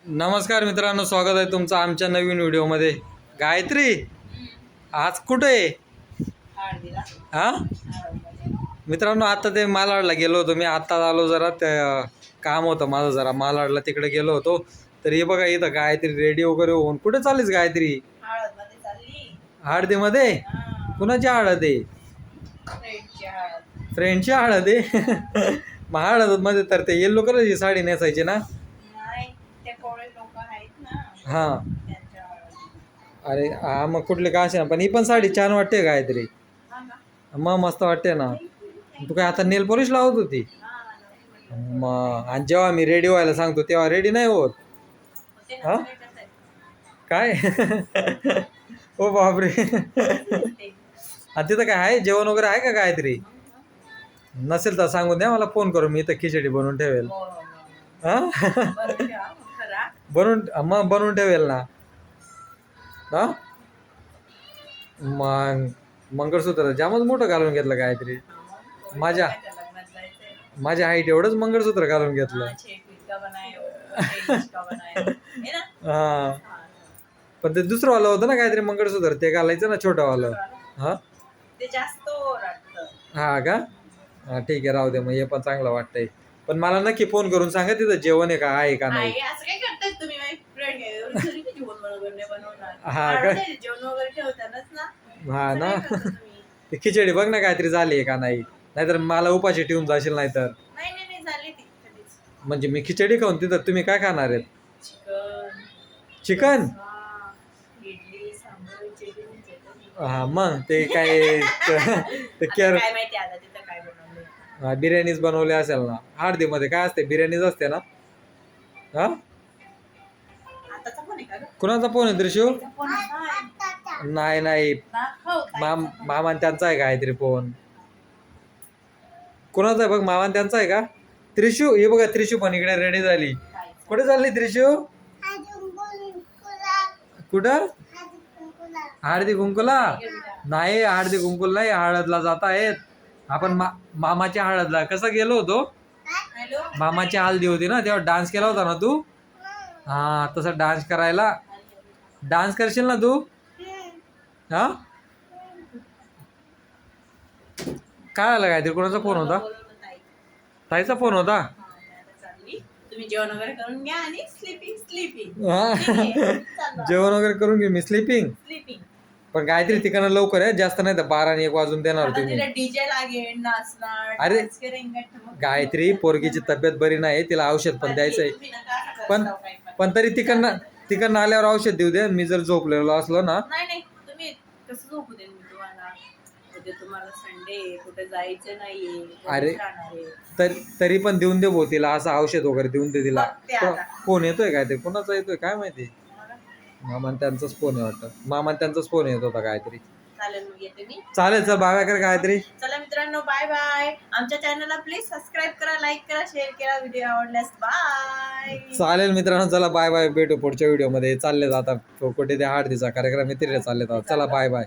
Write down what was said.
नमस्कार मित्रांनो, स्वागत आहे तुमचं आमच्या नवीन व्हिडिओमध्ये. गायत्री, आज कुठे आहे? हा मित्रांनो, आता ते मालाडला गेलो होतो मी. आत्ताच आलो, जरा ते काम होतं माझं, जरा मालाडला तिकडे गेलो होतो. तर हे बघा, इथं गायत्री रेडी वगैरे होऊन कुठे चाललीस गायत्री? हळदीमध्ये? कुणाची हळद आहे? फ्रेंडची हळद आहे. मग हळदमध्ये तर ते येल्लो कलरची साडी नेसायची ना? हा, अरे हा, मग कुठले का असे ना, पण ही पण साडी छान वाटते गायत्री. मग मस्त वाटते ना. तू काय आता नेल पॉलिश लावत होती? मग आणि जेव्हा मी रेडी व्हायला सांगतो तेव्हा रेडी नाही होत. हा काय? ओ बापरे. तिथं काय आहे, जेवण वगैरे आहे का गायत्री? नसेल तर सांगून द्या, मला फोन करून मी इथं खिचडी बनवून ठेवेल. हा, बनवून ठेवेल ना. हा, मग मंगळसूत्र जामच मोठं घालून घेतलं गायत्री. माझ्या माझ्या हाईट एवढंच मंगळसूत्र घालून घेतलं. हा, पण ते दुसरं वालं होतं ना काहीतरी मंगळसूत्र, ते घालायचं ना छोटं वालं. हा, हा का? हा ठीक आहे, राहू दे मग. हे पण चांगलं वाटतंय. पण मला नक्की फोन करून सांगा तिथं जेवण आहे का नाही. हा का? हा ना. ते खिचडी बघ ना काहीतरी झाली का नाही, नाहीतर मला उपाशी ठेवून जाशील. नाही तर म्हणजे मी खिचडी खाऊन तिथं तुम्ही काय खाणार आहेत? चिकन? हा, मग ते काय ते केर बिर्याणीच बनवली असेल ना. हळदीमध्ये काय असते? बिर्याणीच असते ना. हा, कुणाचा फोन आहे त्रिशू? नाही नाही, मामा त्यांचा आहे काहीतरी फोन. कुणाचा आहे बघ, मामा त्यांचा आहे का? त्रिशू, हे बघा त्रिशू पण इकडे रेडी झाली. कुठे चालली त्रिशू? कुठं? हळदी कुंकूला? नाही, हळदी कुंकूला नाही, हळदला जात आहेत आपण. मामाच्या हळदला कसं गेलो होतो? मामाची हळदी होती ना, तेव्हा डान्स केला होता ना तू. हा, तसा डान्स करायला. डान्स करशील ना तू? हा, काय आलं काहीतरी? कोणाचा फोन होता? ताईचा फोन होता. जेवण वगैरे करून घ्या आणि स्लीपिंग. जेवण वगैरे करून घे, मी स्लीपिंग. स्लीपिंग. पण गायत्री तिकडनं लवकर आहे, जास्त नाही तर 12 आणि 1 वाजून देणार तुम्ही. डीजे लागेल, नाचणार. अरे गायत्री, पोरगीची तब्येत बरी नाही, तिला औषध पण द्यायचंय. पण तरी तिकडनं आल्यावर औषध देऊ दे. मी जर झोपलेलो असलो ना. नाही, तुम्ही कसं झोपू दे मी तुम्हाला? तुम्हाला संडे कुठे जायचं नाहीये. अरे तरी पण देऊन दे भाऊ तिला, असं औषध वगैरे देऊन दे तिला. फोन येतोय काय ते? कोणाचा येतोय काय माहिती. मामान त्यांचाच फोन आहे वाटतं. मामान त्यांचाच फोन येत होता काहीतरी. चालेल, चल बाय कर गायत्री. चला मित्रांनो, बाय बाय. आमच्या चॅनलला प्लीज सबस्क्राईब करा, लाईक करा, शेअर करा. व्हिडिओ आवडल्यास बाय. चालेल मित्रांनो, चला बाय बाय. भेटू पुढच्या व्हिडिओ मध्ये. चालले जातात कुठे ते हळदीचा कार्यक्रम आहे, तिथे चालले जातात. चला बाय बाय.